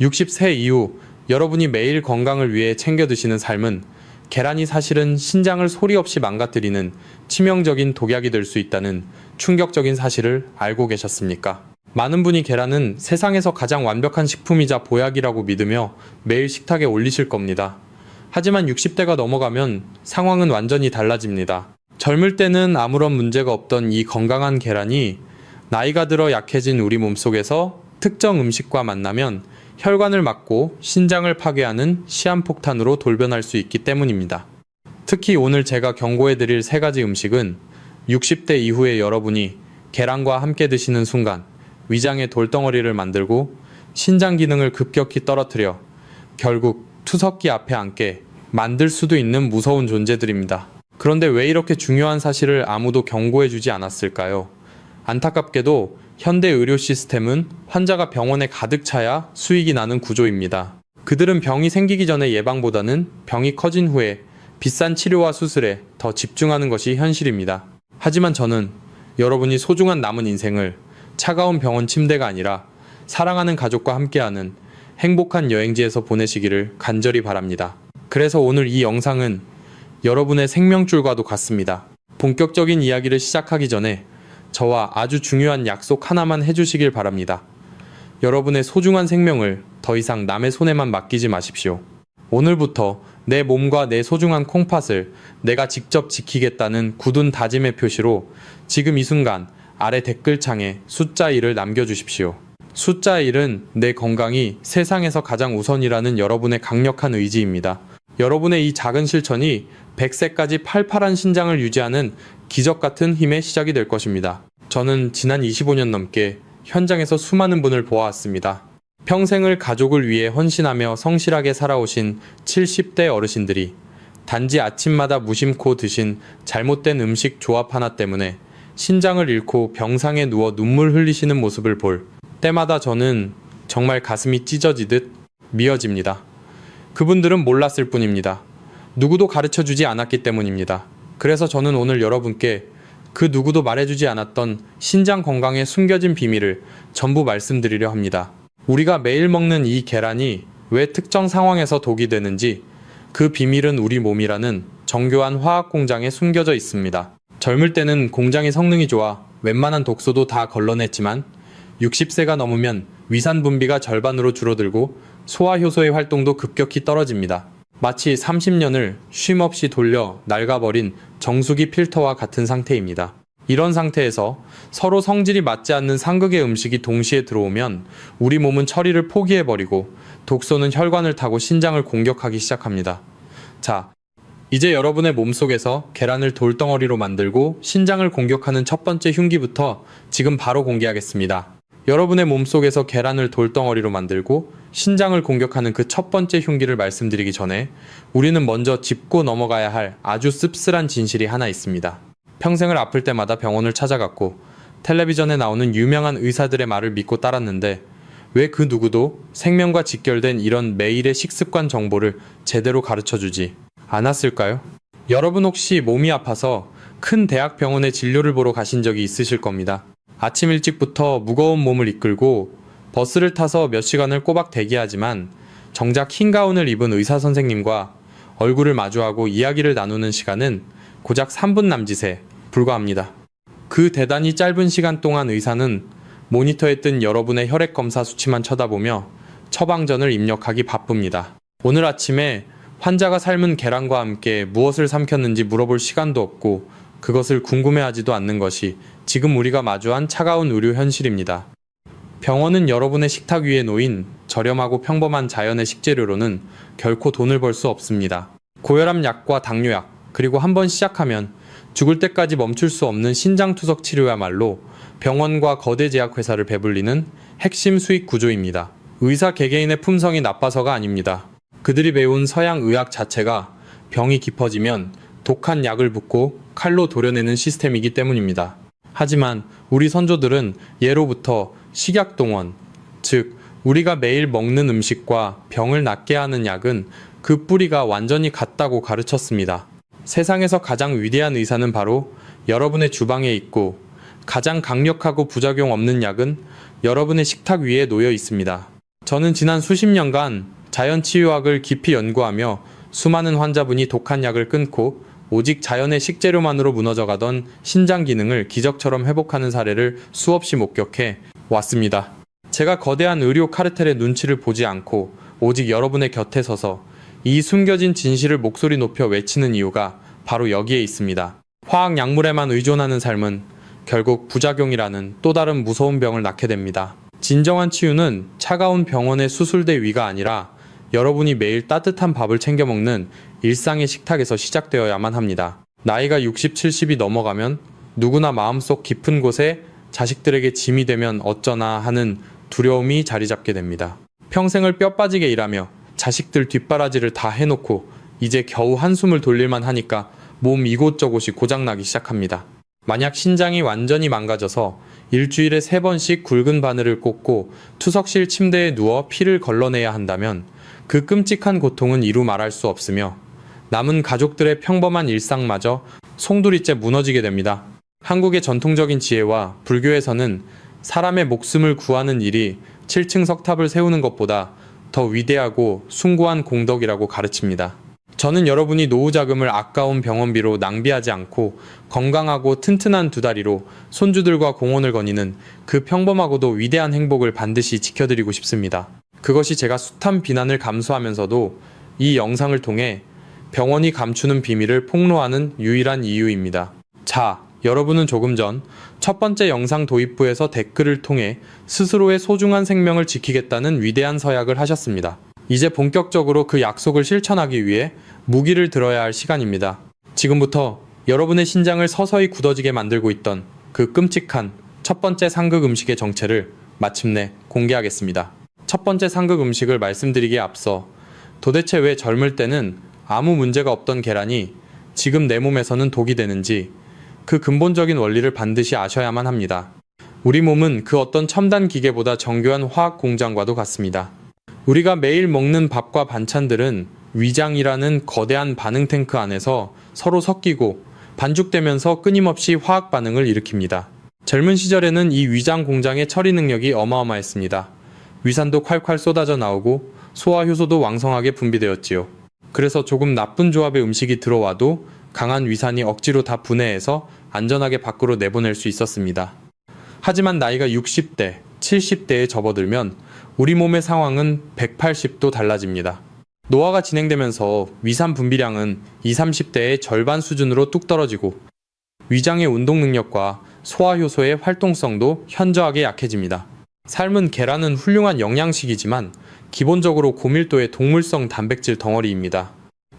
60세 이후 여러분이 매일 건강을 위해 챙겨 드시는 삶은 계란이 사실은 신장을 소리 없이 망가뜨리는 치명적인 독약이 될 수 있다는 충격적인 사실을 알고 계셨습니까? 많은 분이 계란은 세상에서 가장 완벽한 식품이자 보약이라고 믿으며 매일 식탁에 올리실 겁니다. 하지만 60대가 넘어가면 상황은 완전히 달라집니다. 젊을 때는 아무런 문제가 없던 이 건강한 계란이 나이가 들어 약해진 우리 몸속에서 특정 음식과 만나면 혈관을 막고 신장을 파괴하는 시한폭탄으로 돌변할 수 있기 때문입니다. 특히 오늘 제가 경고해드릴 3가지 음식은 60대 이후에 여러분이 계란과 함께 드시는 순간 위장의 돌덩어리를 만들고 신장 기능을 급격히 떨어뜨려 결국 투석기 앞에 앉게 만들 수도 있는 무서운 존재들입니다. 그런데 왜 이렇게 중요한 사실을 아무도 경고해주지 않았을까요? 안타깝게도 현대 의료 시스템은 환자가 병원에 가득 차야 수익이 나는 구조입니다. 그들은 병이 생기기 전의 예방보다는 병이 커진 후에 비싼 치료와 수술에 더 집중하는 것이 현실입니다. 하지만 저는 여러분이 소중한 남은 인생을 차가운 병원 침대가 아니라 사랑하는 가족과 함께하는 행복한 여행지에서 보내시기를 간절히 바랍니다. 그래서 오늘 이 영상은 여러분의 생명줄과도 같습니다. 본격적인 이야기를 시작하기 전에 저와 아주 중요한 약속 하나만 해주시길 바랍니다. 여러분의 소중한 생명을 더 이상 남의 손에만 맡기지 마십시오. 오늘부터 내 몸과 내 소중한 콩팥을 내가 직접 지키겠다는 굳은 다짐의 표시로 지금 이 순간 아래 댓글창에 숫자 1을 남겨주십시오. 숫자 1은 내 건강이 세상에서 가장 우선이라는 여러분의 강력한 의지입니다. 여러분의 이 작은 실천이 100세까지 팔팔한 신장을 유지하는 기적 같은 힘의 시작이 될 것입니다. 저는 지난 25년 넘게 현장에서 수많은 분을 보아왔습니다. 평생을 가족을 위해 헌신하며 성실하게 살아오신 70대 어르신들이 단지 아침마다 무심코 드신 잘못된 음식 조합 하나 때문에 신장을 잃고 병상에 누워 눈물 흘리시는 모습을 볼 때마다 저는 정말 가슴이 찢어지듯 미어집니다. 그분들은 몰랐을 뿐입니다. 누구도 가르쳐주지 않았기 때문입니다. 그래서 저는 오늘 여러분께 그 누구도 말해주지 않았던 신장 건강의 숨겨진 비밀을 전부 말씀드리려 합니다. 우리가 매일 먹는 이 계란이 왜 특정 상황에서 독이 되는지 그 비밀은 우리 몸이라는 정교한 화학 공장에 숨겨져 있습니다. 젊을 때는 공장의 성능이 좋아 웬만한 독소도 다 걸러냈지만 60세가 넘으면 위산 분비가 절반으로 줄어들고 소화 효소의 활동도 급격히 떨어집니다. 마치 30년을 쉼없이 돌려 낡아버린 정수기 필터와 같은 상태입니다. 이런 상태에서 서로 성질이 맞지 않는 상극의 음식이 동시에 들어오면 우리 몸은 처리를 포기해버리고 독소는 혈관을 타고 신장을 공격하기 시작합니다. 자, 이제 여러분의 몸속에서 계란을 돌덩어리로 만들고 신장을 공격하는 첫 번째 흉기부터 지금 바로 공개하겠습니다. 여러분의 몸속에서 계란을 돌덩어리로 만들고 신장을 공격하는 그 첫 번째 흉기를 말씀드리기 전에 우리는 먼저 짚고 넘어가야 할 아주 씁쓸한 진실이 하나 있습니다. 평생을 아플 때마다 병원을 찾아갔고 텔레비전에 나오는 유명한 의사들의 말을 믿고 따랐는데 왜 그 누구도 생명과 직결된 이런 매일의 식습관 정보를 제대로 가르쳐주지 않았을까요? 여러분 혹시 몸이 아파서 큰 대학병원에 진료를 보러 가신 적이 있으실 겁니다. 아침 일찍부터 무거운 몸을 이끌고 버스를 타서 몇 시간을 꼬박 대기하지만 정작 흰 가운을 입은 의사 선생님과 얼굴을 마주하고 이야기를 나누는 시간은 고작 3분 남짓에 불과합니다. 그 대단히 짧은 시간 동안 의사는 모니터에 뜬 여러분의 혈액 검사 수치만 쳐다보며 처방전을 입력하기 바쁩니다. 오늘 아침에 환자가 삶은 계란과 함께 무엇을 삼켰는지 물어볼 시간도 없고 그것을 궁금해하지도 않는 것이 지금 우리가 마주한 차가운 의료 현실입니다. 병원은 여러분의 식탁 위에 놓인 저렴하고 평범한 자연의 식재료로는 결코 돈을 벌 수 없습니다. 고혈압 약과 당뇨약, 그리고 한번 시작하면 죽을 때까지 멈출 수 없는 신장투석 치료야말로 병원과 거대 제약회사를 배불리는 핵심 수익 구조입니다. 의사 개개인의 품성이 나빠서가 아닙니다. 그들이 배운 서양 의학 자체가 병이 깊어지면 독한 약을 붓고 칼로 도려내는 시스템이기 때문입니다. 하지만 우리 선조들은 예로부터 식약동원, 즉 우리가 매일 먹는 음식과 병을 낫게 하는 약은 그 뿌리가 완전히 같다고 가르쳤습니다. 세상에서 가장 위대한 의사는 바로 여러분의 주방에 있고 가장 강력하고 부작용 없는 약은 여러분의 식탁 위에 놓여 있습니다. 저는 지난 수십 년간 자연치유학을 깊이 연구하며 수많은 환자분이 독한 약을 끊고 오직 자연의 식재료만으로 무너져가던 신장 기능을 기적처럼 회복하는 사례를 수없이 목격해 왔습니다. 제가 거대한 의료 카르텔의 눈치를 보지 않고 오직 여러분의 곁에 서서 이 숨겨진 진실을 목소리 높여 외치는 이유가 바로 여기에 있습니다. 화학 약물에만 의존하는 삶은 결국 부작용이라는 또 다른 무서운 병을 낳게 됩니다. 진정한 치유는 차가운 병원의 수술대 위가 아니라 여러분이 매일 따뜻한 밥을 챙겨 먹는 일상의 식탁에서 시작되어야만 합니다. 나이가 60, 70이 넘어가면 누구나 마음속 깊은 곳에 자식들에게 짐이 되면 어쩌나 하는 두려움이 자리 잡게 됩니다. 평생을 뼈 빠지게 일하며 자식들 뒷바라지를 다 해놓고 이제 겨우 한숨을 돌릴만 하니까 몸 이곳저곳이 고장나기 시작합니다. 만약 신장이 완전히 망가져서 일주일에 3번씩 굵은 바늘을 꽂고 투석실 침대에 누워 피를 걸러내야 한다면 그 끔찍한 고통은 이루 말할 수 없으며 남은 가족들의 평범한 일상마저 송두리째 무너지게 됩니다. 한국의 전통적인 지혜와 불교에서는 사람의 목숨을 구하는 일이 7층 석탑을 세우는 것보다 더 위대하고 숭고한 공덕이라고 가르칩니다. 저는 여러분이 노후 자금을 아까운 병원비로 낭비하지 않고 건강하고 튼튼한 두 다리로 손주들과 공원을 거니는 그 평범하고도 위대한 행복을 반드시 지켜드리고 싶습니다. 그것이 제가 숱한 비난을 감수하면서도 이 영상을 통해 병원이 감추는 비밀을 폭로하는 유일한 이유입니다. 자, 여러분은 조금 전 첫 번째 영상 도입부에서 댓글을 통해 스스로의 소중한 생명을 지키겠다는 위대한 서약을 하셨습니다. 이제 본격적으로 그 약속을 실천하기 위해 무기를 들어야 할 시간입니다. 지금부터 여러분의 신장을 서서히 굳어지게 만들고 있던 그 끔찍한 첫 번째 상극 음식의 정체를 마침내 공개하겠습니다. 첫 번째 상극 음식을 말씀드리기에 앞서 도대체 왜 젊을 때는 아무 문제가 없던 계란이 지금 내 몸에서는 독이 되는지 그 근본적인 원리를 반드시 아셔야만 합니다. 우리 몸은 그 어떤 첨단 기계보다 정교한 화학 공장과도 같습니다. 우리가 매일 먹는 밥과 반찬들은 위장이라는 거대한 반응 탱크 안에서 서로 섞이고 반죽되면서 끊임없이 화학 반응을 일으킵니다. 젊은 시절에는 이 위장 공장의 처리 능력이 어마어마했습니다. 위산도 콸콸 쏟아져 나오고 소화 효소도 왕성하게 분비되었지요. 그래서 조금 나쁜 조합의 음식이 들어와도 강한 위산이 억지로 다 분해해서 안전하게 밖으로 내보낼 수 있었습니다. 하지만 나이가 60대, 70대에 접어들면 우리 몸의 상황은 180도 달라집니다. 노화가 진행되면서 위산 분비량은 20, 30대의 절반 수준으로 뚝 떨어지고 위장의 운동 능력과 소화 효소의 활동성도 현저하게 약해집니다. 삶은 계란은 훌륭한 영양식이지만 기본적으로 고밀도의 동물성 단백질 덩어리입니다.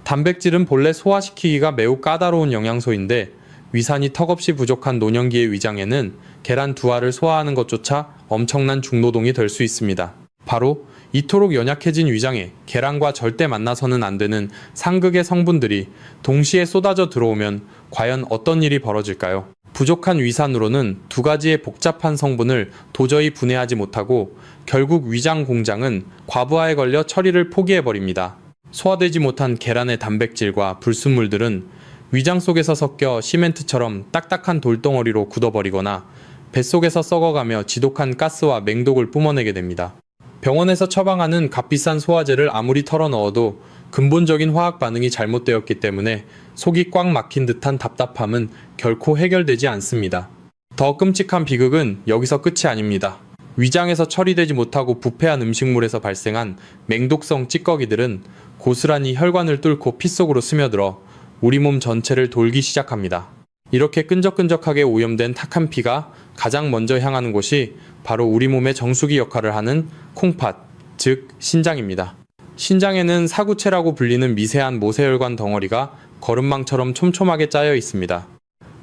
단백질은 본래 소화시키기가 매우 까다로운 영양소인데 위산이 턱없이 부족한 노년기의 위장에는 계란 2알을 소화하는 것조차 엄청난 중노동이 될 수 있습니다. 바로 이토록 연약해진 위장에 계란과 절대 만나서는 안 되는 상극의 성분들이 동시에 쏟아져 들어오면 과연 어떤 일이 벌어질까요? 부족한 위산으로는 2가지의 복잡한 성분을 도저히 분해하지 못하고 결국 위장 공장은 과부하에 걸려 처리를 포기해버립니다. 소화되지 못한 계란의 단백질과 불순물들은 위장 속에서 섞여 시멘트처럼 딱딱한 돌덩어리로 굳어버리거나 뱃속에서 썩어가며 지독한 가스와 맹독을 뿜어내게 됩니다. 병원에서 처방하는 값비싼 소화제를 아무리 털어넣어도 근본적인 화학 반응이 잘못되었기 때문에 속이 꽉 막힌 듯한 답답함은 결코 해결되지 않습니다. 더 끔찍한 비극은 여기서 끝이 아닙니다. 위장에서 처리되지 못하고 부패한 음식물에서 발생한 맹독성 찌꺼기들은 고스란히 혈관을 뚫고 피 속으로 스며들어 우리 몸 전체를 돌기 시작합니다. 이렇게 끈적끈적하게 오염된 탁한 피가 가장 먼저 향하는 곳이 바로 우리 몸의 정수기 역할을 하는 콩팥, 즉 신장입니다. 신장에는 사구체라고 불리는 미세한 모세혈관 덩어리가 거름망처럼 촘촘하게 짜여 있습니다.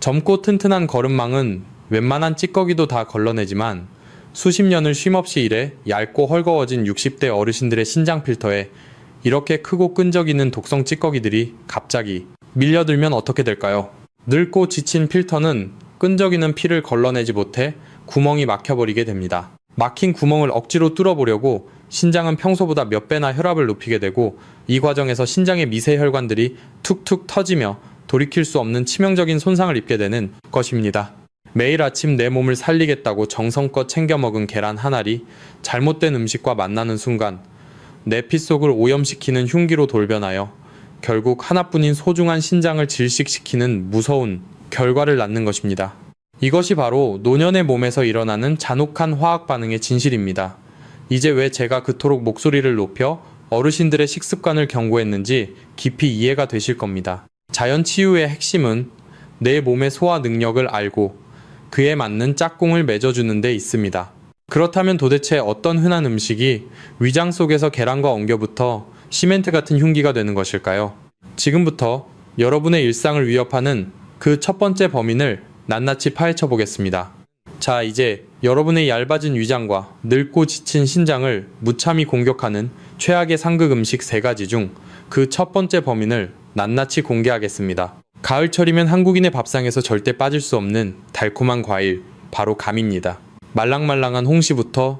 젊고 튼튼한 거름망은 웬만한 찌꺼기도 다 걸러내지만 수십 년을 쉼없이 일해 얇고 헐거워진 60대 어르신들의 신장 필터에 이렇게 크고 끈적이는 독성 찌꺼기들이 갑자기 밀려들면 어떻게 될까요? 늙고 지친 필터는 끈적이는 피를 걸러내지 못해 구멍이 막혀버리게 됩니다. 막힌 구멍을 억지로 뚫어보려고 신장은 평소보다 몇 배나 혈압을 높이게 되고 이 과정에서 신장의 미세 혈관들이 툭툭 터지며 돌이킬 수 없는 치명적인 손상을 입게 되는 것입니다. 매일 아침 내 몸을 살리겠다고 정성껏 챙겨 먹은 계란 한 알이 잘못된 음식과 만나는 순간 내 피 속을 오염시키는 흉기로 돌변하여 결국 하나뿐인 소중한 신장을 질식시키는 무서운 결과를 낳는 것입니다. 이것이 바로 노년의 몸에서 일어나는 잔혹한 화학 반응의 진실입니다. 이제 왜 제가 그토록 목소리를 높여 어르신들의 식습관을 경고했는지 깊이 이해가 되실 겁니다. 자연 치유의 핵심은 내 몸의 소화 능력을 알고 그에 맞는 짝꿍을 맺어주는 데 있습니다. 그렇다면 도대체 어떤 흔한 음식이 위장 속에서 계란과 엉겨붙어 시멘트 같은 흉기가 되는 것일까요? 지금부터 여러분의 일상을 위협하는 그 첫 번째 범인을 낱낱이 파헤쳐 보겠습니다. 자, 이제 여러분의 얇아진 위장과 늙고 지친 신장을 무참히 공격하는 최악의 상극 음식 3가지 중 그 첫 번째 범인을 낱낱이 공개하겠습니다. 가을철이면 한국인의 밥상에서 절대 빠질 수 없는 달콤한 과일, 바로 감입니다. 말랑말랑한 홍시부터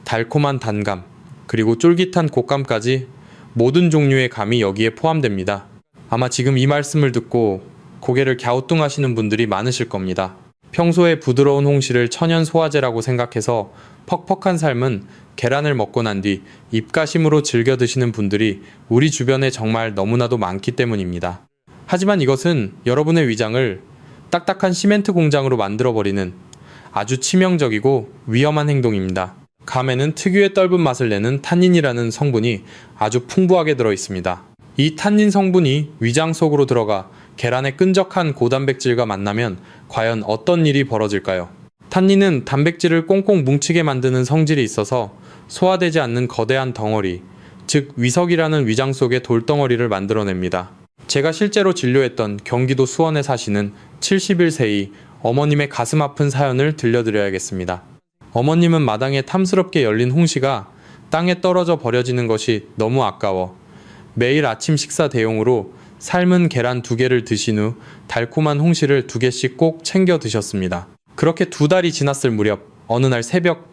달콤한 단감, 그리고 쫄깃한 곶감까지 모든 종류의 감이 여기에 포함됩니다. 아마 지금 이 말씀을 듣고 고개를 갸우뚱하시는 분들이 많으실 겁니다. 평소에 부드러운 홍시를 천연 소화제라고 생각해서 퍽퍽한 삶은 계란을 먹고 난 뒤 입가심으로 즐겨 드시는 분들이 우리 주변에 정말 너무나도 많기 때문입니다. 하지만 이것은 여러분의 위장을 딱딱한 시멘트 공장으로 만들어버리는 아주 치명적이고 위험한 행동입니다. 감에는 특유의 떫은 맛을 내는 탄닌이라는 성분이 아주 풍부하게 들어있습니다. 이 탄닌 성분이 위장 속으로 들어가 계란의 끈적한 고단백질과 만나면 과연 어떤 일이 벌어질까요? 탄닌은 단백질을 꽁꽁 뭉치게 만드는 성질이 있어서 소화되지 않는 거대한 덩어리, 즉 위석이라는 위장 속의 돌덩어리를 만들어냅니다. 제가 실제로 진료했던 경기도 수원에 사시는 71세의 어머님의 가슴 아픈 사연을 들려드려야겠습니다. 어머님은 마당에 탐스럽게 열린 홍시가 땅에 떨어져 버려지는 것이 너무 아까워 매일 아침 식사 대용으로 삶은 계란 2개를 드신 후 달콤한 홍시를 2개씩 꼭 챙겨 드셨습니다. 그렇게 2달이 지났을 무렵 어느 날 새벽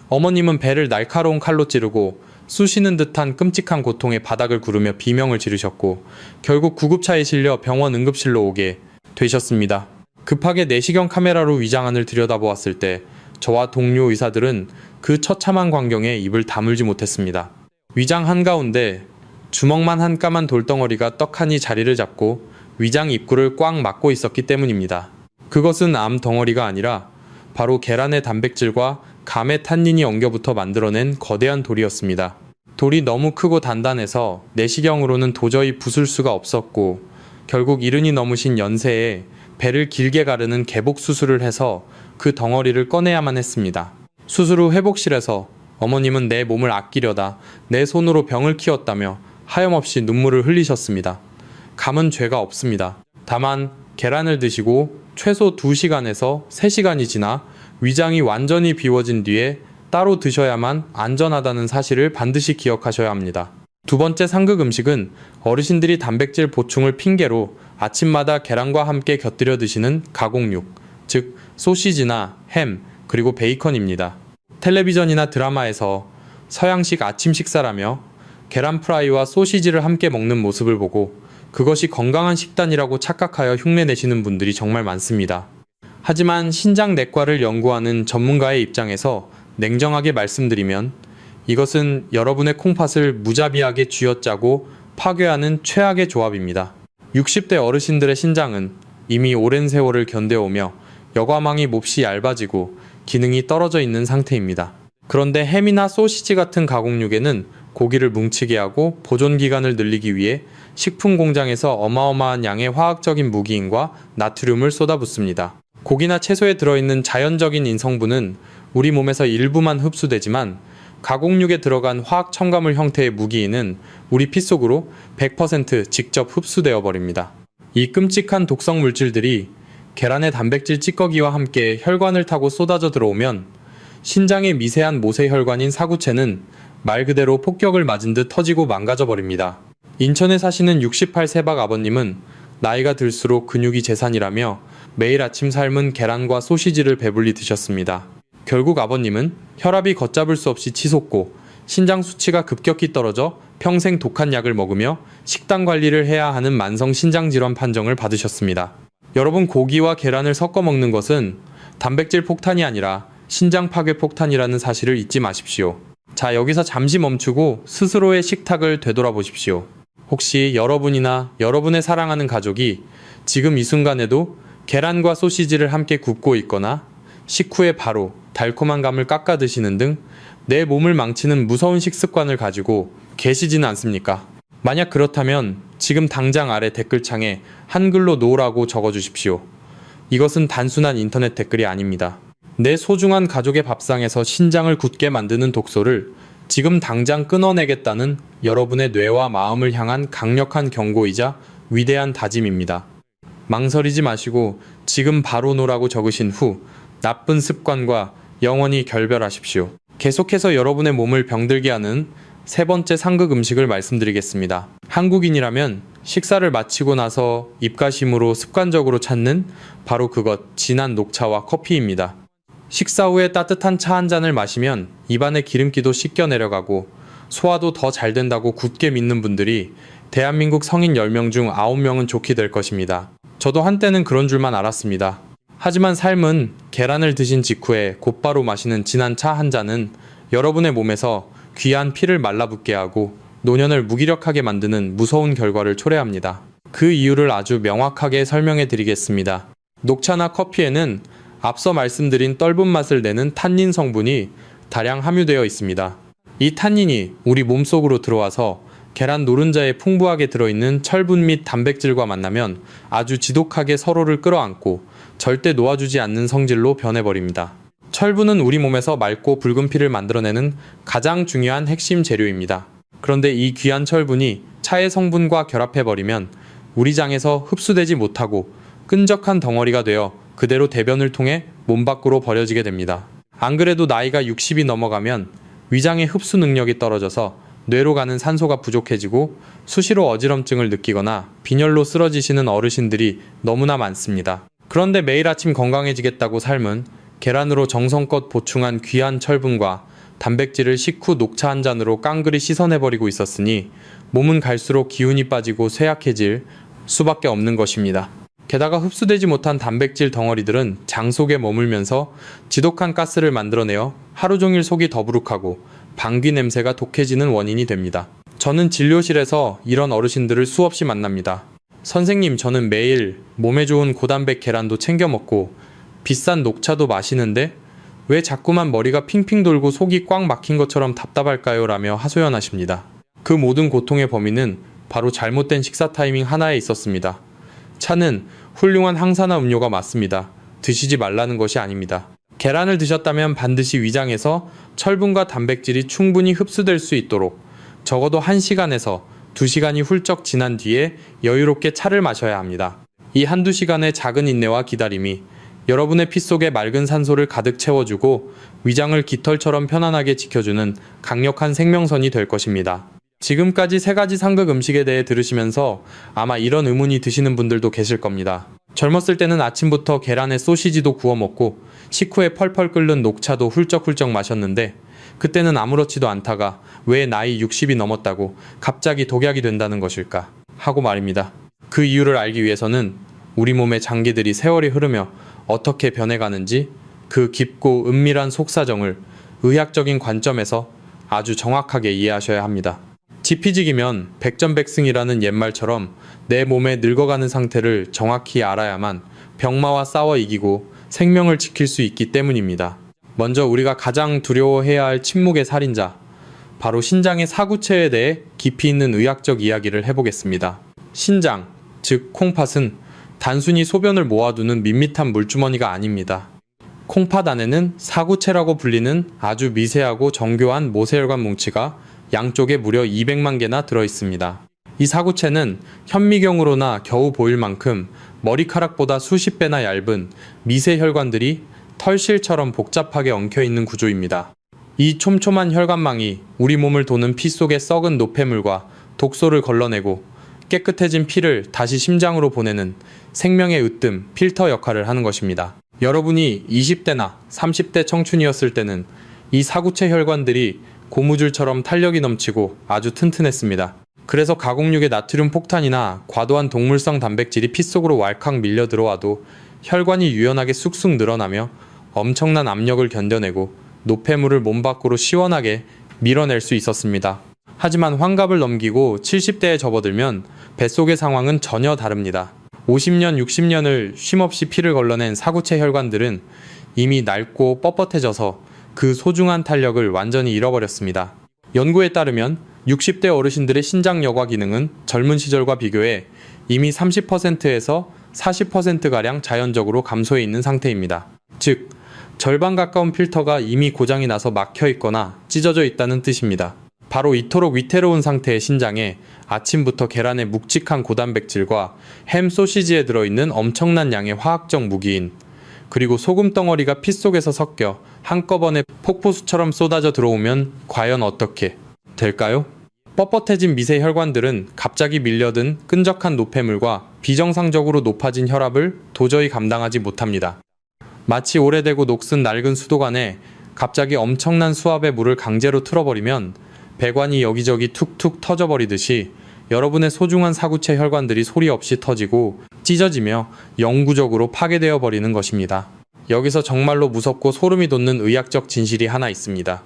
어머님은 배를 날카로운 칼로 찌르고 쑤시는 듯한 끔찍한 고통에 바닥을 구르며 비명을 지르셨고 결국 구급차에 실려 병원 응급실로 오게 되셨습니다. 급하게 내시경 카메라로 위장 안을 들여다보았을 때 저와 동료 의사들은 그 처참한 광경에 입을 다물지 못했습니다. 위장 한가운데 주먹만 한 까만 돌덩어리가 떡하니 자리를 잡고 위장 입구를 꽉 막고 있었기 때문입니다. 그것은 암 덩어리가 아니라 바로 계란의 단백질과 감의 탄닌이 엉겨붙어 만들어낸 거대한 돌이었습니다. 돌이 너무 크고 단단해서 내시경으로는 도저히 부술 수가 없었고 결국 70이 넘으신 연세에 배를 길게 가르는 개복 수술을 해서 그 덩어리를 꺼내야만 했습니다. 수술 후 회복실에서 어머님은 내 몸을 아끼려다 내 손으로 병을 키웠다며 하염없이 눈물을 흘리셨습니다. 감은 죄가 없습니다. 다만 계란을 드시고 최소 2시간에서 3시간이 지나 위장이 완전히 비워진 뒤에 따로 드셔야만 안전하다는 사실을 반드시 기억하셔야 합니다. 두 번째 상극 음식은 어르신들이 단백질 보충을 핑계로 아침마다 계란과 함께 곁들여 드시는 가공육, 즉 소시지나 햄, 그리고 베이컨입니다. 텔레비전이나 드라마에서 서양식 아침 식사라며 계란 프라이와 소시지를 함께 먹는 모습을 보고 그것이 건강한 식단이라고 착각하여 흉내내시는 분들이 정말 많습니다. 하지만 신장내과를 연구하는 전문가의 입장에서 냉정하게 말씀드리면 이것은 여러분의 콩팥을 무자비하게 쥐어짜고 파괴하는 최악의 조합입니다. 60대 어르신들의 신장은 이미 오랜 세월을 견뎌오며 여과망이 몹시 얇아지고 기능이 떨어져 있는 상태입니다. 그런데 햄이나 소시지 같은 가공육에는 고기를 뭉치게 하고 보존 기간을 늘리기 위해 식품 공장에서 어마어마한 양의 화학적인 무기인과 나트륨을 쏟아붓습니다. 고기나 채소에 들어있는 자연적인 인성분은 우리 몸에서 일부만 흡수되지만 가공육에 들어간 화학 첨가물 형태의 무기인은 우리 피 속으로 100% 직접 흡수되어 버립니다. 이 끔찍한 독성 물질들이 계란의 단백질 찌꺼기와 함께 혈관을 타고 쏟아져 들어오면 신장의 미세한 모세혈관인 사구체는 말 그대로 폭격을 맞은 듯 터지고 망가져 버립니다. 인천에 사시는 68세박 아버님은 나이가 들수록 근육이 재산이라며 매일 아침 삶은 계란과 소시지를 배불리 드셨습니다. 결국 아버님은 혈압이 걷잡을 수 없이 치솟고 신장 수치가 급격히 떨어져 평생 독한 약을 먹으며 식단 관리를 해야 하는 만성 신장질환 판정을 받으셨습니다. 여러분, 고기와 계란을 섞어 먹는 것은 단백질 폭탄이 아니라 신장 파괴 폭탄이라는 사실을 잊지 마십시오. 자, 여기서 잠시 멈추고 스스로의 식탁을 되돌아보십시오. 혹시 여러분이나 여러분의 사랑하는 가족이 지금 이 순간에도 계란과 소시지를 함께 굽고 있거나 식후에 바로 달콤한 감을 깎아 드시는 등 내 몸을 망치는 무서운 식습관을 가지고 계시지는 않습니까? 만약 그렇다면 지금 당장 아래 댓글창에 한글로 노라고 적어주십시오. 이것은 단순한 인터넷 댓글이 아닙니다. 내 소중한 가족의 밥상에서 신장을 굳게 만드는 독소를 지금 당장 끊어내겠다는 여러분의 뇌와 마음을 향한 강력한 경고이자 위대한 다짐입니다. 망설이지 마시고 지금 바로 노라고 적으신 후 나쁜 습관과 영원히 결별하십시오. 계속해서 여러분의 몸을 병들게 하는 세 번째 상극 음식을 말씀드리겠습니다. 한국인이라면 식사를 마치고 나서 입가심으로 습관적으로 찾는 바로 그것, 진한 녹차와 커피입니다. 식사 후에 따뜻한 차 한 잔을 마시면 입안의 기름기도 씻겨 내려가고 소화도 더 잘 된다고 굳게 믿는 분들이 대한민국 성인 10명 중 9명은 좋게 될 것입니다. 저도 한때는 그런 줄만 알았습니다. 하지만 삶은 계란을 드신 직후에 곧바로 마시는 진한 차 한 잔은 여러분의 몸에서 귀한 피를 말라붙게 하고 노년을 무기력하게 만드는 무서운 결과를 초래합니다. 그 이유를 아주 명확하게 설명해 드리겠습니다. 녹차나 커피에는 앞서 말씀드린 떫은 맛을 내는 탄닌 성분이 다량 함유되어 있습니다. 이 탄닌이 우리 몸속으로 들어와서 계란 노른자에 풍부하게 들어있는 철분 및 단백질과 만나면 아주 지독하게 서로를 끌어안고 절대 놓아주지 않는 성질로 변해버립니다. 철분은 우리 몸에서 맑고 붉은 피를 만들어내는 가장 중요한 핵심 재료입니다. 그런데 이 귀한 철분이 차의 성분과 결합해버리면 우리 장에서 흡수되지 못하고 끈적한 덩어리가 되어 그대로 대변을 통해 몸 밖으로 버려지게 됩니다. 안 그래도 나이가 60이 넘어가면 위장의 흡수 능력이 떨어져서 뇌로 가는 산소가 부족해지고 수시로 어지럼증을 느끼거나 빈혈로 쓰러지시는 어르신들이 너무나 많습니다. 그런데 매일 아침 건강해지겠다고 삶은 계란으로 정성껏 보충한 귀한 철분과 단백질을 식후 녹차 한 잔으로 깡그리 씻어내버리고 있었으니 몸은 갈수록 기운이 빠지고 쇠약해질 수밖에 없는 것입니다. 게다가 흡수되지 못한 단백질 덩어리들은 장 속에 머물면서 지독한 가스를 만들어내어 하루 종일 속이 더부룩하고 방귀 냄새가 독해지는 원인이 됩니다. 저는 진료실에서 이런 어르신들을 수없이 만납니다. 선생님, 저는 매일 몸에 좋은 고단백 계란도 챙겨 먹고 비싼 녹차도 마시는데 왜 자꾸만 머리가 핑핑 돌고 속이 꽉 막힌 것처럼 답답할까요? 라며 하소연하십니다. 그 모든 고통의 범인은 바로 잘못된 식사 타이밍 하나에 있었습니다. 차는 훌륭한 항산화 음료가 맞습니다. 드시지 말라는 것이 아닙니다. 계란을 드셨다면 반드시 위장에서 철분과 단백질이 충분히 흡수될 수 있도록 적어도 1시간에서 2시간이 훌쩍 지난 뒤에 여유롭게 차를 마셔야 합니다. 이 한두 시간의 작은 인내와 기다림이 여러분의 피 속에 맑은 산소를 가득 채워주고 위장을 깃털처럼 편안하게 지켜주는 강력한 생명선이 될 것입니다. 지금까지 3가지 상극 음식에 대해 들으시면서 아마 이런 의문이 드시는 분들도 계실 겁니다. 젊었을 때는 아침부터 계란에 소시지도 구워 먹고 식후에 펄펄 끓는 녹차도 훌쩍훌쩍 마셨는데 그때는 아무렇지도 않다가 왜 나이 60이 넘었다고 갑자기 독약이 된다는 것일까 하고 말입니다. 그 이유를 알기 위해서는 우리 몸의 장기들이 세월이 흐르며 어떻게 변해가는지 그 깊고 은밀한 속사정을 의학적인 관점에서 아주 정확하게 이해하셔야 합니다. 지피지기면 백전백승이라는 옛말처럼 내 몸의 늙어가는 상태를 정확히 알아야만 병마와 싸워 이기고 생명을 지킬 수 있기 때문입니다. 먼저 우리가 가장 두려워해야 할 침묵의 살인자, 바로 신장의 사구체에 대해 깊이 있는 의학적 이야기를 해보겠습니다. 신장, 즉 콩팥은 단순히 소변을 모아두는 밋밋한 물주머니가 아닙니다. 콩팥 안에는 사구체라고 불리는 아주 미세하고 정교한 모세혈관 뭉치가 양쪽에 무려 200만 개나 들어있습니다. 이 사구체는 현미경으로나 겨우 보일 만큼 머리카락보다 수십 배나 얇은 미세 혈관들이 털실처럼 복잡하게 엉켜있는 구조입니다. 이 촘촘한 혈관망이 우리 몸을 도는 피 속의 썩은 노폐물과 독소를 걸러내고 깨끗해진 피를 다시 심장으로 보내는 생명의 으뜸, 필터 역할을 하는 것입니다. 여러분이 20대나 30대 청춘이었을 때는 이 사구체 혈관들이 고무줄처럼 탄력이 넘치고 아주 튼튼했습니다. 그래서 가공육의 나트륨 폭탄이나 과도한 동물성 단백질이 피 속으로 왈칵 밀려 들어와도 혈관이 유연하게 쑥쑥 늘어나며 엄청난 압력을 견뎌내고 노폐물을 몸 밖으로 시원하게 밀어낼 수 있었습니다. 하지만 환갑을 넘기고 70대에 접어들면 뱃속의 상황은 전혀 다릅니다. 50년, 60년을 쉼없이 피를 걸러낸 사구체 혈관들은 이미 낡고 뻣뻣해져서 그 소중한 탄력을 완전히 잃어버렸습니다. 연구에 따르면 60대 어르신들의 신장 여과 기능은 젊은 시절과 비교해 이미 30%에서 40%가량 자연적으로 감소해 있는 상태입니다. 즉, 절반 가까운 필터가 이미 고장이 나서 막혀 있거나 찢어져 있다는 뜻입니다. 바로 이토록 위태로운 상태의 신장에 아침부터 계란의 묵직한 고단백질과 햄 소시지에 들어있는 엄청난 양의 화학적 무기인, 그리고 소금 덩어리가 피 속에서 섞여 한꺼번에 폭포수처럼 쏟아져 들어오면 과연 어떻게 될까요? 뻣뻣해진 미세 혈관들은 갑자기 밀려든 끈적한 노폐물과 비정상적으로 높아진 혈압을 도저히 감당하지 못합니다. 마치 오래되고 녹슨 낡은 수도관에 갑자기 엄청난 수압의 물을 강제로 틀어버리면 배관이 여기저기 툭툭 터져버리듯이 여러분의 소중한 사구체 혈관들이 소리 없이 터지고 찢어지며 영구적으로 파괴되어 버리는 것입니다. 여기서 정말로 무섭고 소름이 돋는 의학적 진실이 하나 있습니다.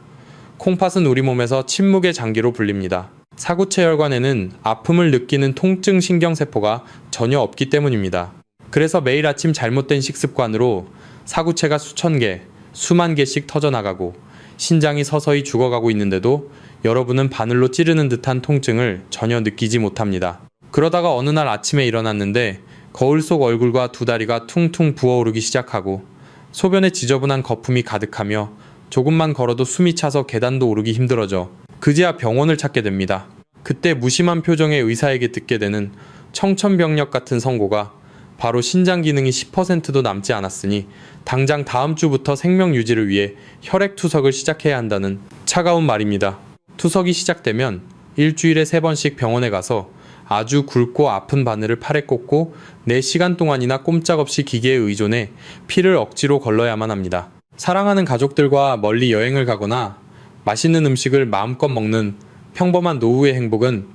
콩팥은 우리 몸에서 침묵의 장기로 불립니다. 사구체 혈관에는 아픔을 느끼는 통증 신경세포가 전혀 없기 때문입니다. 그래서 매일 아침 잘못된 식습관으로 사구체가 수천 개, 수만 개씩 터져나가고 신장이 서서히 죽어가고 있는데도 여러분은 바늘로 찌르는 듯한 통증을 전혀 느끼지 못합니다. 그러다가 어느 날 아침에 일어났는데 거울 속 얼굴과 두 다리가 퉁퉁 부어오르기 시작하고 소변에 지저분한 거품이 가득하며 조금만 걸어도 숨이 차서 계단도 오르기 힘들어져 그제야 병원을 찾게 됩니다. 그때 무심한 표정의 의사에게 듣게 되는 청천벽력 같은 선고가 바로 신장 기능이 10%도 남지 않았으니 당장 다음 주부터 생명 유지를 위해 혈액 투석을 시작해야 한다는 차가운 말입니다. 투석이 시작되면 일주일에 3번씩 병원에 가서 아주 굵고 아픈 바늘을 팔에 꽂고 4시간 동안이나 꼼짝없이 기계에 의존해 피를 억지로 걸러야만 합니다. 사랑하는 가족들과 멀리 여행을 가거나 맛있는 음식을 마음껏 먹는 평범한 노후의 행복은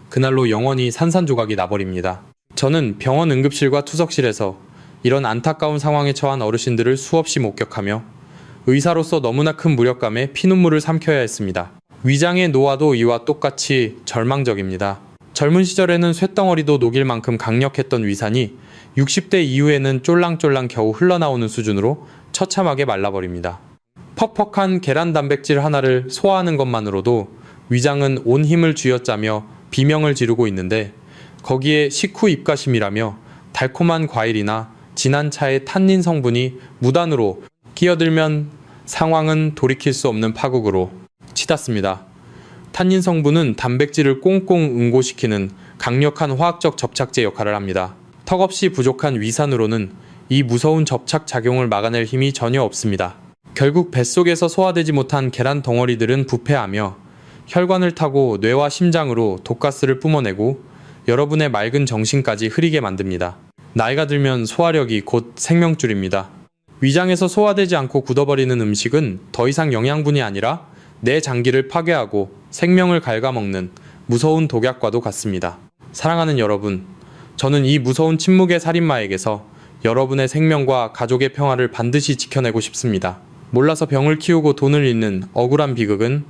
그날로 영원히 산산조각이 나버립니다. 저는 병원 응급실과 투석실에서 이런 안타까운 상황에 처한 어르신들을 수없이 목격하며 의사로서 너무나 큰 무력감에 피눈물을 삼켜야 했습니다. 위장의 노화도 이와 똑같이 절망적입니다. 젊은 시절에는 쇳덩어리도 녹일 만큼 강력했던 위산이 60대 이후에는 쫄랑쫄랑 겨우 흘러나오는 수준으로 처참하게 말라버립니다. 퍽퍽한 계란 단백질 하나를 소화하는 것만으로도 위장은 온 힘을 쥐어짜며 비명을 지르고 있는데 거기에 식후 입가심이라며 달콤한 과일이나 진한 차의 탄닌 성분이 무단으로 끼어들면 상황은 돌이킬 수 없는 파국으로 치닫습니다. 탄닌 성분은 단백질을 꽁꽁 응고시키는 강력한 화학적 접착제 역할을 합니다. 턱없이 부족한 위산으로는 이 무서운 접착 작용을 막아낼 힘이 전혀 없습니다. 결국 뱃속에서 소화되지 못한 계란 덩어리들은 부패하며 혈관을 타고 뇌와 심장으로 독가스를 뿜어내고 여러분의 맑은 정신까지 흐리게 만듭니다. 나이가 들면 소화력이 곧 생명줄입니다. 위장에서 소화되지 않고 굳어버리는 음식은 더 이상 영양분이 아니라 내 장기를 파괴하고 생명을 갉아먹는 무서운 독약과도 같습니다. 사랑하는 여러분, 저는 이 무서운 침묵의 살인마에게서 여러분의 생명과 가족의 평화를 반드시 지켜내고 싶습니다. 몰라서 병을 키우고 돈을 잃는 억울한 비극은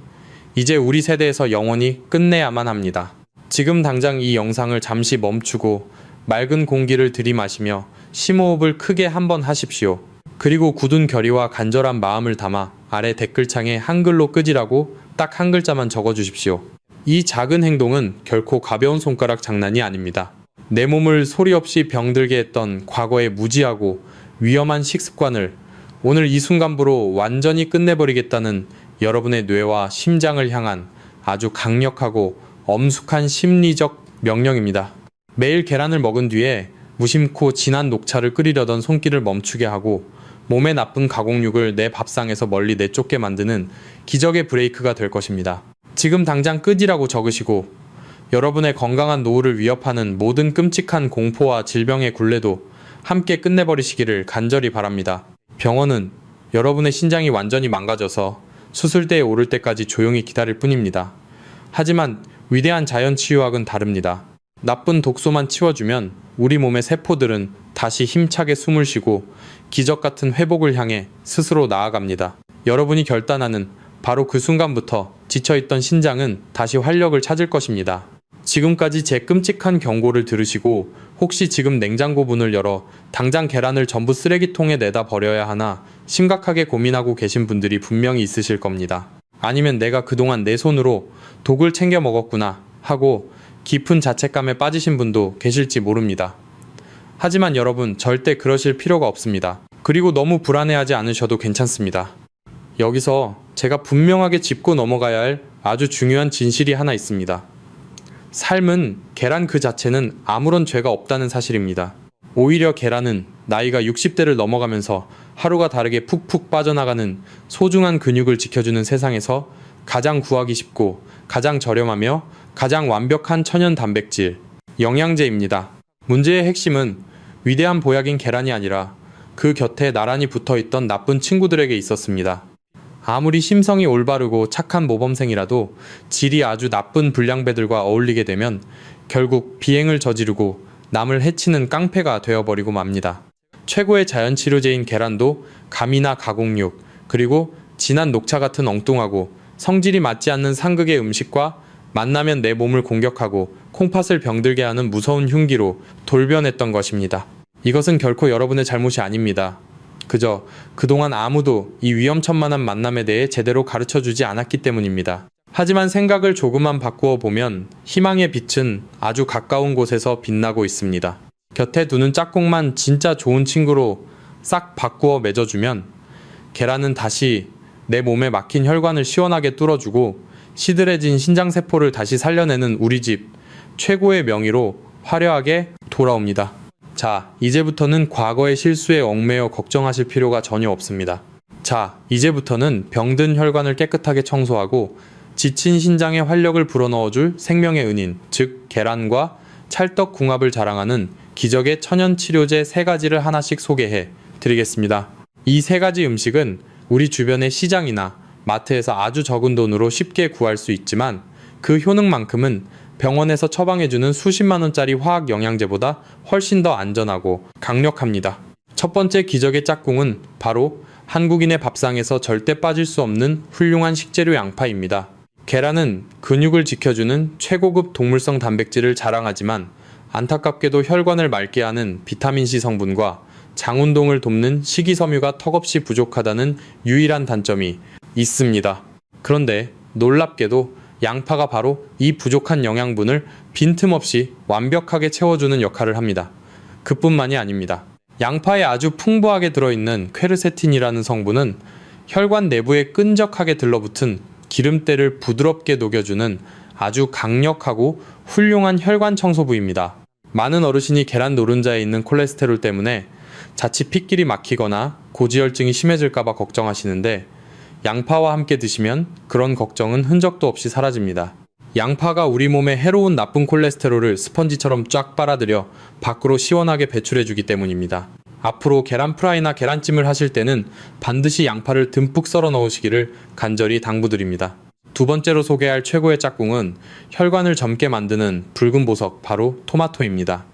이제 우리 세대에서 영원히 끝내야만 합니다. 지금 당장 이 영상을 잠시 멈추고 맑은 공기를 들이마시며 심호흡을 크게 한번 하십시오. 그리고 굳은 결의와 간절한 마음을 담아 아래 댓글창에 한글로 끄지라고 딱 한 글자만 적어주십시오. 이 작은 행동은 결코 가벼운 손가락 장난이 아닙니다. 내 몸을 소리 없이 병들게 했던 과거의 무지하고 위험한 식습관을 오늘 이 순간부로 완전히 끝내버리겠다는 여러분의 뇌와 심장을 향한 아주 강력하고 엄숙한 심리적 명령입니다. 매일 계란을 먹은 뒤에 무심코 진한 녹차를 끓이려던 손길을 멈추게 하고 몸에 나쁜 가공육을 내 밥상에서 멀리 내쫓게 만드는 기적의 브레이크가 될 것입니다. 지금 당장 끄지라고 적으시고 여러분의 건강한 노후를 위협하는 모든 끔찍한 공포와 질병의 굴레도 함께 끝내버리시기를 간절히 바랍니다. 병원은 여러분의 신장이 완전히 망가져서 수술대에 오를 때까지 조용히 기다릴 뿐입니다. 하지만 위대한 자연치유학은 다릅니다. 나쁜 독소만 치워주면 우리 몸의 세포들은 다시 힘차게 숨을 쉬고 기적 같은 회복을 향해 스스로 나아갑니다. 여러분이 결단하는 바로 그 순간부터 지쳐있던 신장은 다시 활력을 찾을 것입니다. 지금까지 제 끔찍한 경고를 들으시고 혹시 지금 냉장고 문을 열어 당장 계란을 전부 쓰레기통에 내다 버려야 하나 심각하게 고민하고 계신 분들이 분명히 있으실 겁니다. 아니면 내가 그동안 내 손으로 독을 챙겨 먹었구나 하고 깊은 자책감에 빠지신 분도 계실지 모릅니다. 하지만 여러분, 절대 그러실 필요가 없습니다. 그리고 너무 불안해하지 않으셔도 괜찮습니다. 여기서 제가 분명하게 짚고 넘어가야 할 아주 중요한 진실이 하나 있습니다. 삶은 계란 그 자체는 아무런 죄가 없다는 사실입니다. 오히려 계란은 나이가 60대를 넘어가면서 하루가 다르게 푹푹 빠져나가는 소중한 근육을 지켜주는 세상에서 가장 구하기 쉽고 가장 저렴하며 가장 완벽한 천연 단백질, 영양제입니다. 문제의 핵심은 위대한 보약인 계란이 아니라 그 곁에 나란히 붙어있던 나쁜 친구들에게 있었습니다. 아무리 심성이 올바르고 착한 모범생이라도 질이 아주 나쁜 불량배들과 어울리게 되면 결국 비행을 저지르고 남을 해치는 깡패가 되어버리고 맙니다. 최고의 자연치료제인 계란도 감이나 가공육, 그리고 진한 녹차 같은 엉뚱하고 성질이 맞지 않는 상극의 음식과 만나면 내 몸을 공격하고 콩팥을 병들게 하는 무서운 흉기로 돌변했던 것입니다. 이것은 결코 여러분의 잘못이 아닙니다. 그저 그동안 아무도 이 위험천만한 만남에 대해 제대로 가르쳐주지 않았기 때문입니다. 하지만 생각을 조금만 바꾸어 보면 희망의 빛은 아주 가까운 곳에서 빛나고 있습니다. 곁에 두는 짝꿍만 진짜 좋은 친구로 싹 바꾸어 맺어주면 계란은 다시 내 몸에 막힌 혈관을 시원하게 뚫어주고 시들해진 신장세포를 다시 살려내는 우리 집 최고의 명의로 화려하게 돌아옵니다. 자, 이제부터는 과거의 실수에 얽매여 걱정하실 필요가 전혀 없습니다. 자, 이제부터는 병든 혈관을 깨끗하게 청소하고 지친 신장에 활력을 불어넣어줄 생명의 은인, 즉 계란과 찰떡궁합을 자랑하는 기적의 천연 치료제 3가지를 하나씩 소개해 드리겠습니다. 이 3가지 음식은 우리 주변의 시장이나 마트에서 아주 적은 돈으로 쉽게 구할 수 있지만 그 효능만큼은 병원에서 처방해주는 수십만 원짜리 화학 영양제보다 훨씬 더 안전하고 강력합니다. 첫 번째 기적의 짝꿍은 바로 한국인의 밥상에서 절대 빠질 수 없는 훌륭한 식재료 양파입니다. 계란은 근육을 지켜주는 최고급 동물성 단백질을 자랑하지만 안타깝게도 혈관을 맑게 하는 비타민C 성분과 장운동을 돕는 식이섬유가 턱없이 부족하다는 유일한 단점이 있습니다. 그런데 놀랍게도 양파가 바로 이 부족한 영양분을 빈틈없이 완벽하게 채워주는 역할을 합니다. 그뿐만이 아닙니다. 양파에 아주 풍부하게 들어있는 퀘르세틴이라는 성분은 혈관 내부에 끈적하게 들러붙은 기름때를 부드럽게 녹여주는 아주 강력하고 훌륭한 혈관 청소부입니다. 많은 어르신이 계란 노른자에 있는 콜레스테롤 때문에 자칫 핏길이 막히거나 고지혈증이 심해질까봐 걱정하시는데 양파와 함께 드시면 그런 걱정은 흔적도 없이 사라집니다. 양파가 우리 몸에 해로운 나쁜 콜레스테롤을 스펀지처럼 쫙 빨아들여 밖으로 시원하게 배출해주기 때문입니다. 앞으로 계란 프라이나 계란찜을 하실 때는 반드시 양파를 듬뿍 썰어 넣으시기를 간절히 당부드립니다. 두 번째로 소개할 최고의 짝꿍은 혈관을 젊게 만드는 붉은 보석, 바로 토마토입니다.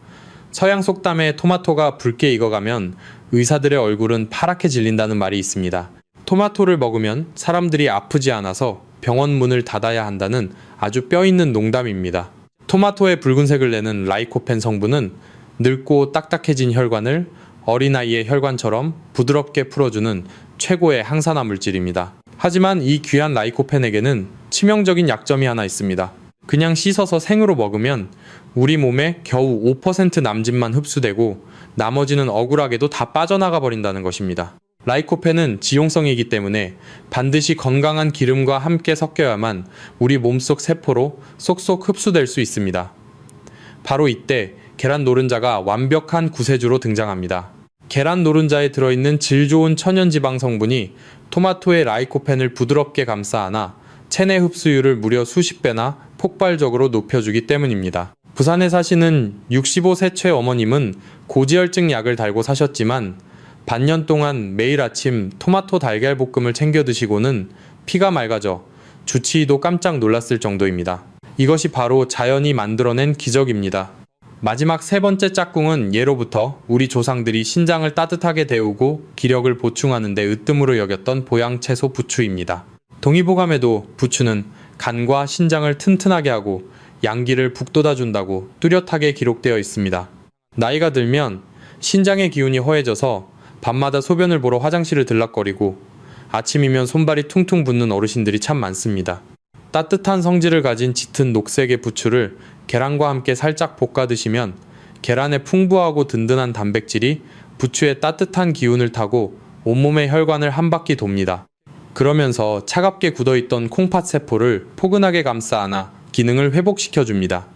서양 속담에 토마토가 붉게 익어가면 의사들의 얼굴은 파랗게 질린다는 말이 있습니다. 토마토를 먹으면 사람들이 아프지 않아서 병원 문을 닫아야 한다는 아주 뼈있는 농담입니다. 토마토의 붉은색을 내는 라이코펜 성분은 늙고 딱딱해진 혈관을 어린아이의 혈관처럼 부드럽게 풀어주는 최고의 항산화 물질입니다. 하지만 이 귀한 라이코펜에게는 치명적인 약점이 하나 있습니다. 그냥 씻어서 생으로 먹으면 우리 몸에 겨우 5% 남짓만 흡수되고 나머지는 억울하게도 다 빠져나가 버린다는 것입니다. 라이코펜은 지용성이기 때문에 반드시 건강한 기름과 함께 섞여야만 우리 몸속 세포로 쏙쏙 흡수될 수 있습니다. 바로 이때 계란 노른자가 완벽한 구세주로 등장합니다. 계란 노른자에 들어있는 질 좋은 천연지방 성분이 토마토의 라이코펜을 부드럽게 감싸 안아 체내 흡수율을 무려 수십 배나 폭발적으로 높여주기 때문입니다. 부산에 사시는 65세 최 어머님은 고지혈증 약을 달고 사셨지만 반년 동안 매일 아침 토마토 달걀볶음을 챙겨 드시고는 피가 맑아져 주치의도 깜짝 놀랐을 정도입니다. 이것이 바로 자연이 만들어낸 기적입니다. 마지막 세 번째 짝꿍은 예로부터 우리 조상들이 신장을 따뜻하게 데우고 기력을 보충하는 데 으뜸으로 여겼던 보양채소 부추입니다. 동의보감에도 부추는 간과 신장을 튼튼하게 하고 양기를 북돋아준다고 뚜렷하게 기록되어 있습니다. 나이가 들면 신장의 기운이 허해져서 밤마다 소변을 보러 화장실을 들락거리고 아침이면 손발이 퉁퉁 붓는 어르신들이 참 많습니다. 따뜻한 성질을 가진 짙은 녹색의 부추를 계란과 함께 살짝 볶아 드시면 계란의 풍부하고 든든한 단백질이 부추의 따뜻한 기운을 타고 온몸의 혈관을 한 바퀴 돕니다. 그러면서 차갑게 굳어있던 콩팥 세포를 포근하게 감싸 안아 기능을 회복시켜줍니다.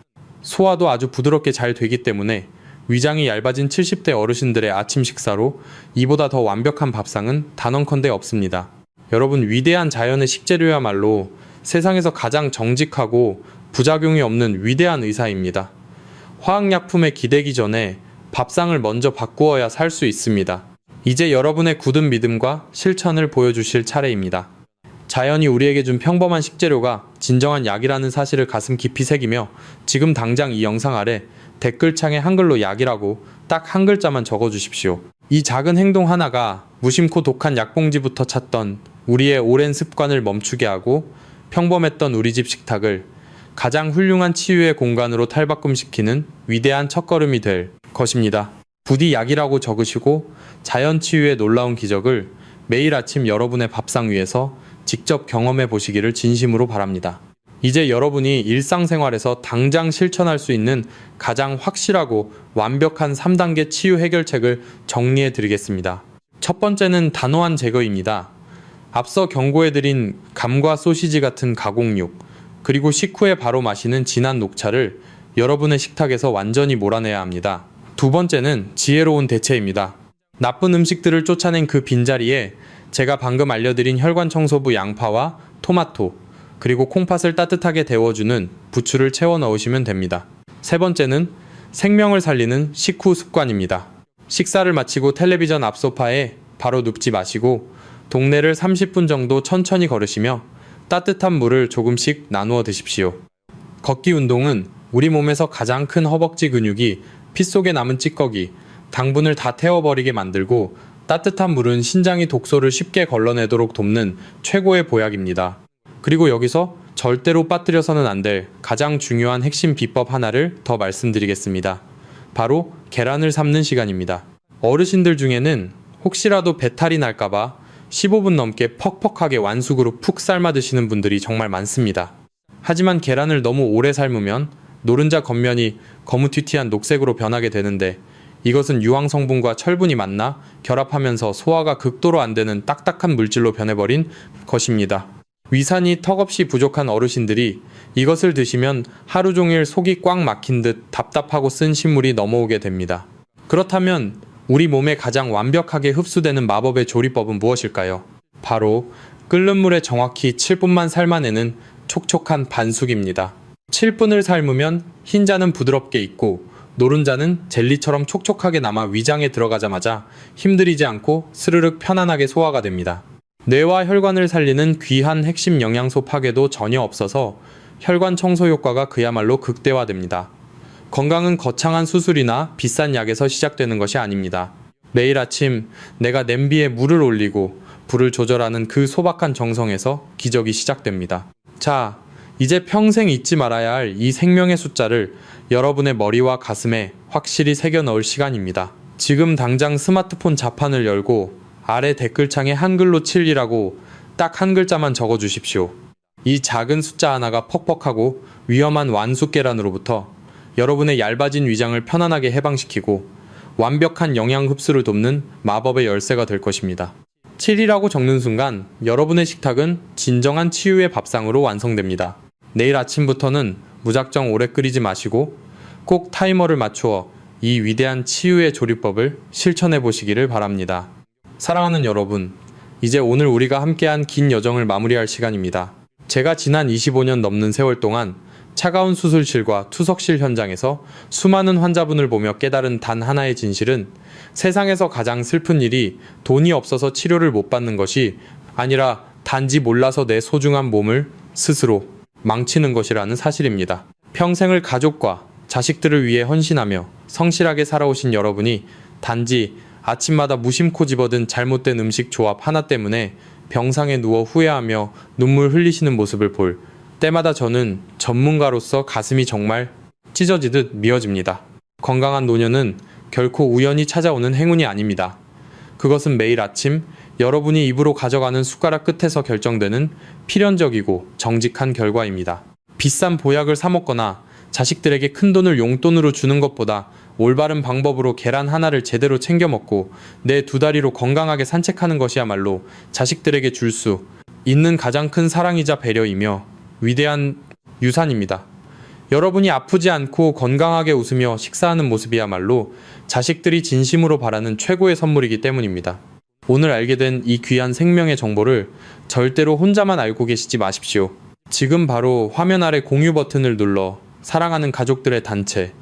소화도 아주 부드럽게 잘 되기 때문에 위장이 얇아진 70대 어르신들의 아침 식사로 이보다 더 완벽한 밥상은 단언컨대 없습니다. 여러분, 위대한 자연의 식재료야말로 세상에서 가장 정직하고 부작용이 없는 위대한 의사입니다. 화학약품에 기대기 전에 밥상을 먼저 바꾸어야 살 수 있습니다. 이제 여러분의 굳은 믿음과 실천을 보여주실 차례입니다. 자연이 우리에게 준 평범한 식재료가 진정한 약이라는 사실을 가슴 깊이 새기며 지금 당장 이 영상 아래 댓글창에 한글로 약이라고 딱 한 글자만 적어주십시오. 이 작은 행동 하나가 무심코 독한 약봉지부터 찾던 우리의 오랜 습관을 멈추게 하고 평범했던 우리 집 식탁을 가장 훌륭한 치유의 공간으로 탈바꿈시키는 위대한 첫걸음이 될 것입니다. 부디 약이라고 적으시고 자연 치유의 놀라운 기적을 매일 아침 여러분의 밥상 위에서 직접 경험해 보시기를 진심으로 바랍니다. 이제 여러분이 일상생활에서 당장 실천할 수 있는 가장 확실하고 완벽한 3단계 치유 해결책을 정리해 드리겠습니다. 첫 번째는 단호한 제거입니다. 앞서 경고해드린 감과 소시지 같은 가공육, 그리고 식후에 바로 마시는 진한 녹차를 여러분의 식탁에서 완전히 몰아내야 합니다. 두 번째는 지혜로운 대체입니다. 나쁜 음식들을 쫓아낸 그 빈자리에 제가 방금 알려드린 혈관 청소부 양파와 토마토, 그리고 콩팥을 따뜻하게 데워주는 부추를 채워 넣으시면 됩니다. 세 번째는 생명을 살리는 식후 습관입니다. 식사를 마치고 텔레비전 앞 소파에 바로 눕지 마시고 동네를 30분 정도 천천히 걸으시며 따뜻한 물을 조금씩 나누어 드십시오. 걷기 운동은 우리 몸에서 가장 큰 허벅지 근육이 피 속에 남은 찌꺼기, 당분을 다 태워버리게 만들고 따뜻한 물은 신장이 독소를 쉽게 걸러내도록 돕는 최고의 보약입니다. 그리고 여기서 절대로 빠뜨려서는 안 될 가장 중요한 핵심 비법 하나를 더 말씀드리겠습니다. 바로 계란을 삶는 시간입니다. 어르신들 중에는 혹시라도 배탈이 날까봐 15분 넘게 퍽퍽하게 완숙으로 푹 삶아 드시는 분들이 정말 많습니다. 하지만 계란을 너무 오래 삶으면 노른자 겉면이 거무튀튀한 녹색으로 변하게 되는데 이것은 유황 성분과 철분이 만나 결합하면서 소화가 극도로 안 되는 딱딱한 물질로 변해버린 것입니다. 위산이 턱없이 부족한 어르신들이 이것을 드시면 하루 종일 속이 꽉 막힌 듯 답답하고 쓴 신물이 넘어오게 됩니다. 그렇다면 우리 몸에 가장 완벽하게 흡수되는 마법의 조리법은 무엇일까요? 바로 끓는 물에 정확히 7분만 삶아내는 촉촉한 반숙입니다. 7분을 삶으면 흰자는 부드럽게 익고 노른자는 젤리처럼 촉촉하게 남아 위장에 들어가자마자 힘들이지 않고 스르륵 편안하게 소화가 됩니다. 뇌와 혈관을 살리는 귀한 핵심 영양소 파괴도 전혀 없어서 혈관 청소 효과가 그야말로 극대화됩니다. 건강은 거창한 수술이나 비싼 약에서 시작되는 것이 아닙니다. 매일 아침 내가 냄비에 물을 올리고 불을 조절하는 그 소박한 정성에서 기적이 시작됩니다. 자, 이제 평생 잊지 말아야 할 이 생명의 숫자를 여러분의 머리와 가슴에 확실히 새겨 넣을 시간입니다. 지금 당장 스마트폰 자판을 열고 아래 댓글창에 한글로 7이라고 딱 한 글자만 적어주십시오. 이 작은 숫자 하나가 퍽퍽하고 위험한 완숙 계란으로부터 여러분의 얇아진 위장을 편안하게 해방시키고 완벽한 영양 흡수를 돕는 마법의 열쇠가 될 것입니다. 7이라고 적는 순간 여러분의 식탁은 진정한 치유의 밥상으로 완성됩니다. 내일 아침부터는 무작정 오래 끓이지 마시고 꼭 타이머를 맞추어 이 위대한 치유의 조리법을 실천해 보시기를 바랍니다. 사랑하는 여러분, 이제 오늘 우리가 함께한 긴 여정을 마무리할 시간입니다. 제가 지난 25년 넘는 세월 동안 차가운 수술실과 투석실 현장에서 수많은 환자분을 보며 깨달은 단 하나의 진실은 세상에서 가장 슬픈 일이 돈이 없어서 치료를 못 받는 것이 아니라 단지 몰라서 내 소중한 몸을 스스로 망치는 것이라는 사실입니다. 평생을 가족과 자식들을 위해 헌신하며 성실하게 살아오신 여러분이 단지 아침마다 무심코 집어든 잘못된 음식 조합 하나 때문에 병상에 누워 후회하며 눈물 흘리시는 모습을 볼 때마다 저는 전문가로서 가슴이 정말 찢어지듯 미어집니다. 건강한 노년은 결코 우연히 찾아오는 행운이 아닙니다. 그것은 매일 아침 여러분이 입으로 가져가는 숟가락 끝에서 결정되는 필연적이고 정직한 결과입니다. 비싼 보약을 사 먹거나 자식들에게 큰돈을 용돈으로 주는 것보다 올바른 방법으로 계란 하나를 제대로 챙겨 먹고 내 두 다리로 건강하게 산책하는 것이야말로 자식들에게 줄 수 있는 가장 큰 사랑이자 배려이며 위대한 유산입니다. 여러분이 아프지 않고 건강하게 웃으며 식사하는 모습이야말로 자식들이 진심으로 바라는 최고의 선물이기 때문입니다. 오늘 알게 된 이 귀한 생명의 정보를 절대로 혼자만 알고 계시지 마십시오. 지금 바로 화면 아래 공유 버튼을 눌러 사랑하는 가족들의 단체,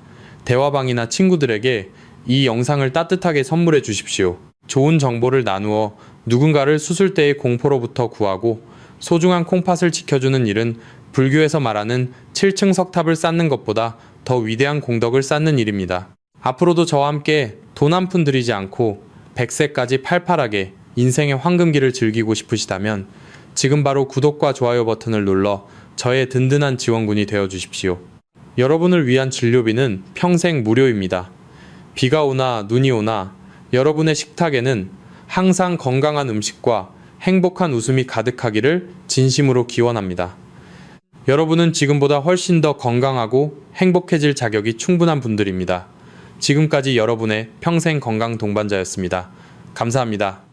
대화방이나 친구들에게 이 영상을 따뜻하게 선물해 주십시오. 좋은 정보를 나누어 누군가를 수술대의 공포로부터 구하고 소중한 콩팥을 지켜주는 일은 불교에서 말하는 7층 석탑을 쌓는 것보다 더 위대한 공덕을 쌓는 일입니다. 앞으로도 저와 함께 돈 한 푼 들이지 않고 100세까지 팔팔하게 인생의 황금기를 즐기고 싶으시다면 지금 바로 구독과 좋아요 버튼을 눌러 저의 든든한 지원군이 되어 주십시오. 여러분을 위한 진료비는 평생 무료입니다. 비가 오나 눈이 오나 여러분의 식탁에는 항상 건강한 음식과 행복한 웃음이 가득하기를 진심으로 기원합니다. 여러분은 지금보다 훨씬 더 건강하고 행복해질 자격이 충분한 분들입니다. 지금까지 여러분의 평생 건강 동반자였습니다. 감사합니다.